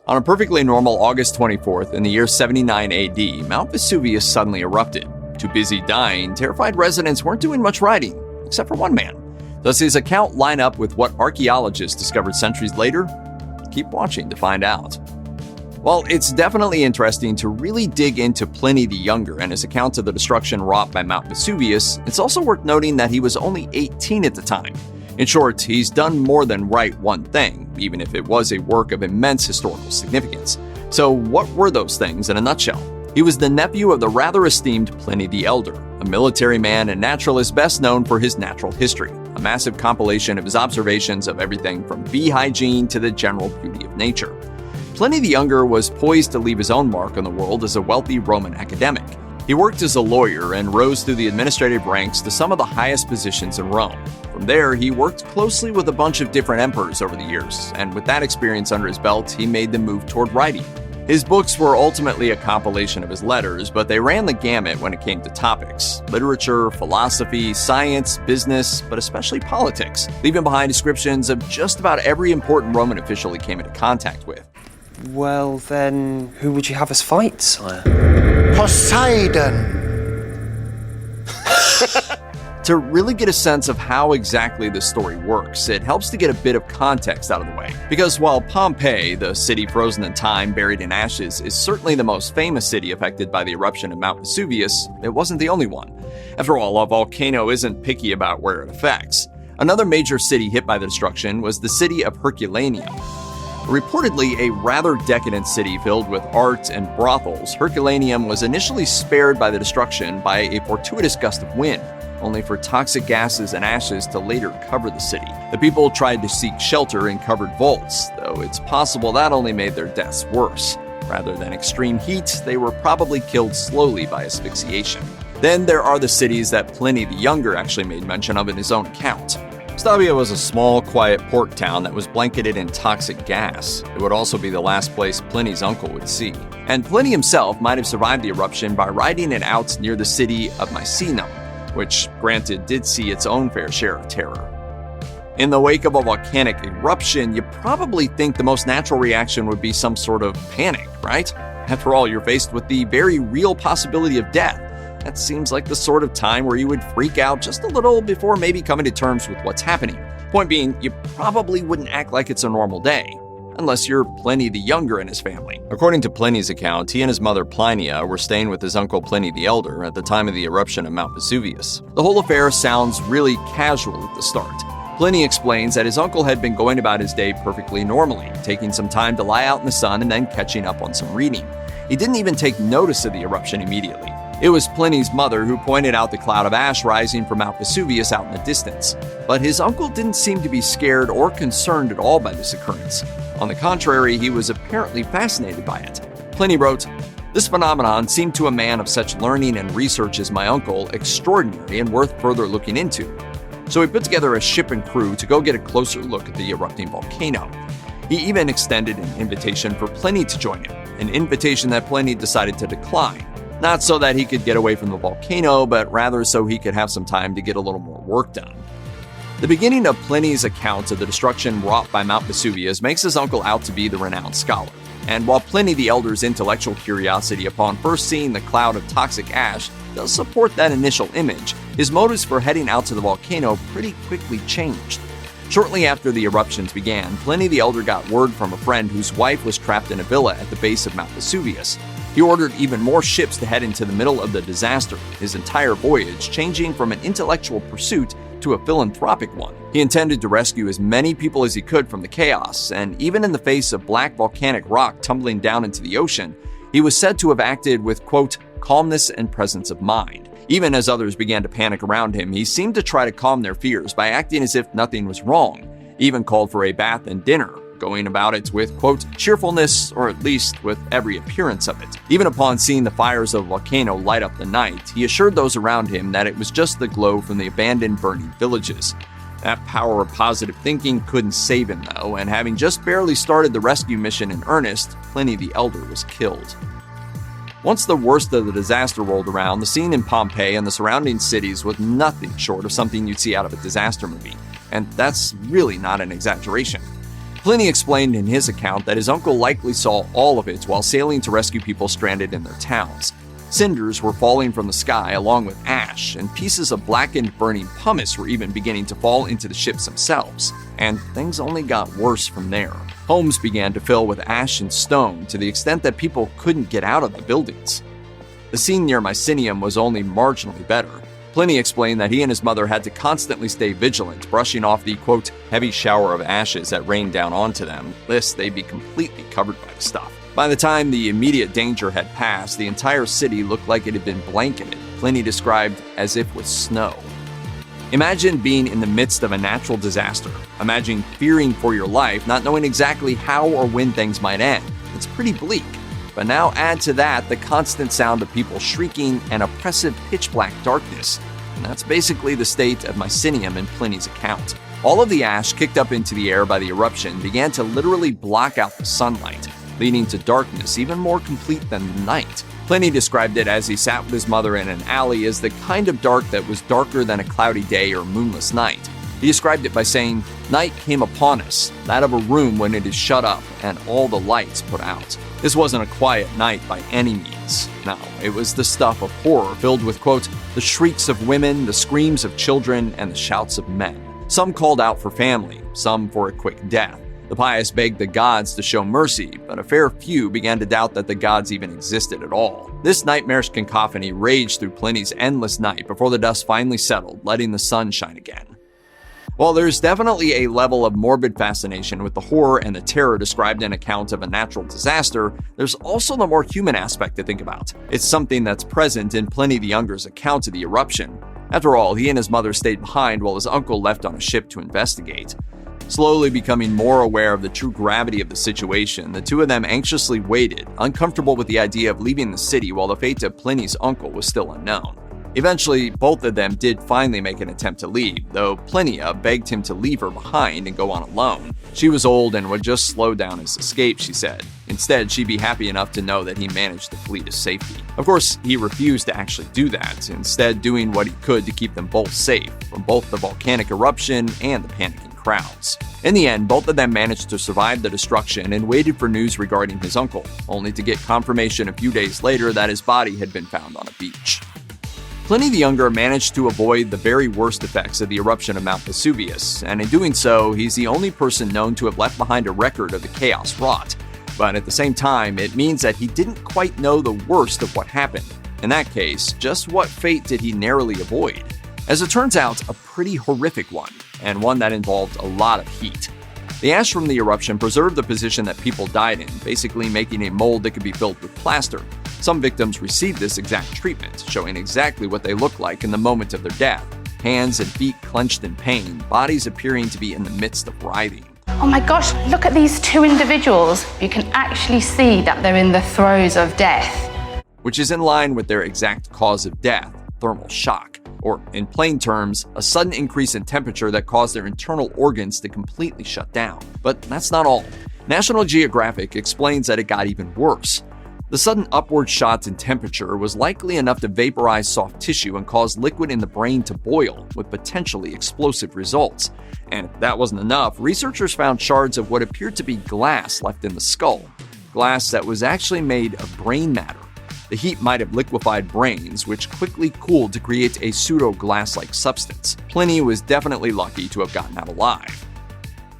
On a perfectly normal August 24th in the year 79 AD, Mount Vesuvius suddenly erupted. Too busy dying, terrified residents weren't doing much writing, except for one man. Does his account line up with what archaeologists discovered centuries later? Keep watching to find out. Well, it's definitely interesting to really dig into Pliny the Younger and his account of the destruction wrought by Mount Vesuvius. It's also worth noting that he was only 18 at the time. In short, he's done more than write one thing, even if it was a work of immense historical significance. So what were those things in a nutshell? He was the nephew of the rather esteemed Pliny the Elder, a military man and naturalist best known for his natural history, a massive compilation of his observations of everything from bee hygiene to the general beauty of nature. Pliny the Younger was poised to leave his own mark on the world as a wealthy Roman academic. He worked as a lawyer and rose through the administrative ranks to some of the highest positions in Rome. From there, he worked closely with a bunch of different emperors over the years, and with that experience under his belt, he made the move toward writing. His books were ultimately a compilation of his letters, but they ran the gamut when it came to topics: literature, philosophy, science, business, but especially politics, leaving behind descriptions of just about every important Roman official he came into contact with. Well, then, who would you have us fight, sire? Poseidon! To really get a sense of how exactly this story works, it helps to get a bit of context out of the way. Because while Pompeii, the city frozen in time, buried in ashes, is certainly the most famous city affected by the eruption of Mount Vesuvius, it wasn't the only one. After all, a volcano isn't picky about where it affects. Another major city hit by the destruction was the city of Herculaneum. Reportedly a rather decadent city filled with art and brothels, Herculaneum was initially spared by the destruction by a fortuitous gust of wind, only for toxic gases and ashes to later cover the city. The people tried to seek shelter in covered vaults, though it's possible that only made their deaths worse. Rather than extreme heat, they were probably killed slowly by asphyxiation. Then there are the cities that Pliny the Younger actually made mention of in his own account. Stabia was a small, quiet port town that was blanketed in toxic gas. It would also be the last place Pliny's uncle would see. And Pliny himself might have survived the eruption by riding it out near the city of Misenum, which, granted, did see its own fair share of terror. In the wake of a volcanic eruption, you probably think the most natural reaction would be some sort of panic, right? After all, you're faced with the very real possibility of death. That seems like the sort of time where you would freak out just a little before maybe coming to terms with what's happening. Point being, you probably wouldn't act like it's a normal day, unless you're Pliny the Younger and his family. According to Pliny's account, he and his mother Plinia were staying with his uncle Pliny the Elder at the time of the eruption of Mount Vesuvius. The whole affair sounds really casual at the start. Pliny explains that his uncle had been going about his day perfectly normally, taking some time to lie out in the sun and then catching up on some reading. He didn't even take notice of the eruption immediately. It was Pliny's mother who pointed out the cloud of ash rising from Mount Vesuvius out in the distance. But his uncle didn't seem to be scared or concerned at all by this occurrence. On the contrary, he was apparently fascinated by it. Pliny wrote, "This phenomenon seemed to a man of such learning and research as my uncle extraordinary and worth further looking into. So he put together a ship and crew to go get a closer look at the erupting volcano. He even extended an invitation for Pliny to join him, an invitation that Pliny decided to decline. Not so that he could get away from the volcano, but rather so he could have some time to get a little more work done." The beginning of Pliny's account of the destruction wrought by Mount Vesuvius makes his uncle out to be the renowned scholar. And while Pliny the Elder's intellectual curiosity upon first seeing the cloud of toxic ash does support that initial image, his motives for heading out to the volcano pretty quickly changed. Shortly after the eruptions began, Pliny the Elder got word from a friend whose wife was trapped in a villa at the base of Mount Vesuvius. He ordered even more ships to head into the middle of the disaster, his entire voyage changing from an intellectual pursuit to a philanthropic one. He intended to rescue as many people as he could from the chaos, and even in the face of black volcanic rock tumbling down into the ocean, he was said to have acted with, quote, calmness and presence of mind. Even as others began to panic around him, he seemed to try to calm their fears by acting as if nothing was wrong. He even called for a bath and dinner, going about it with, quote, cheerfulness, or at least with every appearance of it. Even upon seeing the fires of a volcano light up the night, he assured those around him that it was just the glow from the abandoned burning villages. That power of positive thinking couldn't save him, though, and having just barely started the rescue mission in earnest, Pliny the Elder was killed. Once the worst of the disaster rolled around, the scene in Pompeii and the surrounding cities was nothing short of something you'd see out of a disaster movie. And that's really not an exaggeration. Pliny explained in his account that his uncle likely saw all of it while sailing to rescue people stranded in their towns. Cinders were falling from the sky along with ash, and pieces of blackened burning pumice were even beginning to fall into the ships themselves. And things only got worse from there. Homes began to fill with ash and stone to the extent that people couldn't get out of the buildings. The scene near Mycenium was only marginally better. Pliny explained that he and his mother had to constantly stay vigilant, brushing off the, quote, heavy shower of ashes that rained down onto them, lest they be completely covered by the stuff. By the time the immediate danger had passed, the entire city looked like it had been blanketed, Pliny described as if with snow. Imagine being in the midst of a natural disaster. Imagine fearing for your life, not knowing exactly how or when things might end. It's pretty bleak. But now add to that the constant sound of people shrieking and oppressive pitch-black darkness. And that's basically the state of Mycenium in Pliny's account. All of the ash kicked up into the air by the eruption began to literally block out the sunlight, leading to darkness even more complete than the night. Pliny described it as he sat with his mother in an alley as the kind of dark that was darker than a cloudy day or moonless night. He described it by saying, "Night came upon us, that of a room when it is shut up and all the lights put out." This wasn't a quiet night by any means. No, it was the stuff of horror filled with, quote, the shrieks of women, the screams of children, and the shouts of men. Some called out for family, some for a quick death. The pious begged the gods to show mercy, but a fair few began to doubt that the gods even existed at all. This nightmarish cacophony raged through Pliny's endless night before the dust finally settled, letting the sun shine again. While there's definitely a level of morbid fascination with the horror and the terror described in accounts of a natural disaster, there's also the more human aspect to think about. It's something that's present in Pliny the Younger's account of the eruption. After all, he and his mother stayed behind while his uncle left on a ship to investigate. Slowly becoming more aware of the true gravity of the situation, the two of them anxiously waited, uncomfortable with the idea of leaving the city while the fate of Pliny's uncle was still unknown. Eventually, both of them did finally make an attempt to leave, though Plinia begged him to leave her behind and go on alone. She was old and would just slow down his escape, she said. Instead, she'd be happy enough to know that he managed to flee to safety. Of course, he refused to actually do that, instead doing what he could to keep them both safe from both the volcanic eruption and the panicking crowds. In the end, both of them managed to survive the destruction and waited for news regarding his uncle, only to get confirmation a few days later that his body had been found on a beach. Pliny the Younger managed to avoid the very worst effects of the eruption of Mount Vesuvius, and in doing so, he's the only person known to have left behind a record of the chaos wrought. But at the same time, it means that he didn't quite know the worst of what happened. In that case, just what fate did he narrowly avoid? As it turns out, a pretty horrific one, and one that involved a lot of heat. The ash from the eruption preserved the position that people died in, basically making a mold that could be filled with plaster. Some victims received this exact treatment, showing exactly what they looked like in the moment of their death. Hands and feet clenched in pain, bodies appearing to be in the midst of writhing. Oh my gosh, look at these two individuals. You can actually see that they're in the throes of death. Which is in line with their exact cause of death, thermal shock. Or, in plain terms, a sudden increase in temperature that caused their internal organs to completely shut down. But that's not all. National Geographic explains that it got even worse. The sudden upward shot in temperature was likely enough to vaporize soft tissue and cause liquid in the brain to boil, with potentially explosive results. And if that wasn't enough, researchers found shards of what appeared to be glass left in the skull. Glass that was actually made of brain matter. The heat might have liquefied brains, which quickly cooled to create a pseudo-glass-like substance. Pliny was definitely lucky to have gotten out alive.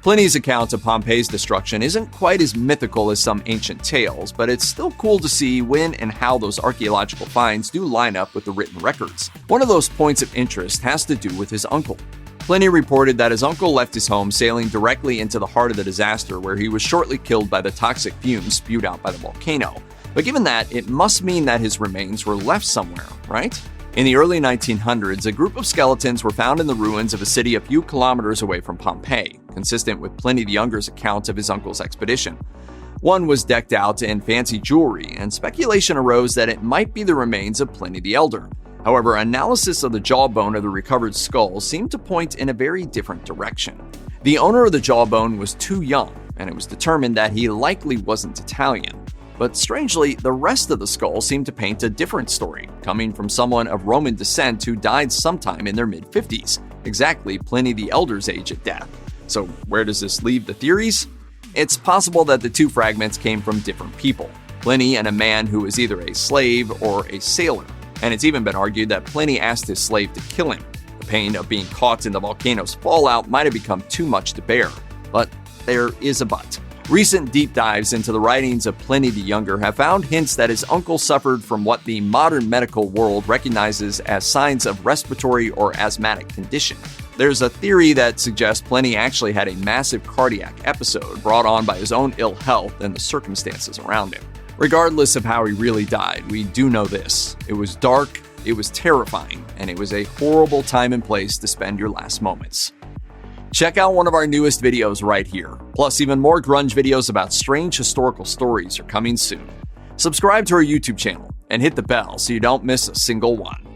Pliny's account of Pompeii's destruction isn't quite as mythical as some ancient tales, but it's still cool to see when and how those archaeological finds do line up with the written records. One of those points of interest has to do with his uncle. Pliny reported that his uncle left his home sailing directly into the heart of the disaster, where he was shortly killed by the toxic fumes spewed out by the volcano. But given that, it must mean that his remains were left somewhere, right? In the early 1900s, a group of skeletons were found in the ruins of a city a few kilometers away from Pompeii, consistent with Pliny the Younger's account of his uncle's expedition. One was decked out in fancy jewelry, and speculation arose that it might be the remains of Pliny the Elder. However, analysis of the jawbone of the recovered skull seemed to point in a very different direction. The owner of the jawbone was too young, and it was determined that he likely wasn't Italian. But strangely, the rest of the skull seemed to paint a different story, coming from someone of Roman descent who died sometime in their mid-50s, exactly Pliny the Elder's age at death. So where does this leave the theories? It's possible that the two fragments came from different people, Pliny and a man who was either a slave or a sailor, and it's even been argued that Pliny asked his slave to kill him. The pain of being caught in the volcano's fallout might have become too much to bear, but there is a but. Recent deep dives into the writings of Pliny the Younger have found hints that his uncle suffered from what the modern medical world recognizes as signs of respiratory or asthmatic condition. There's a theory that suggests Pliny actually had a massive cardiac episode brought on by his own ill health and the circumstances around him. Regardless of how he really died, we do know this. It was dark, it was terrifying, and it was a horrible time and place to spend your last moments. Check out one of our newest videos right here. Plus, even more Grunge videos about strange historical stories are coming soon. Subscribe to our YouTube channel and hit the bell so you don't miss a single one.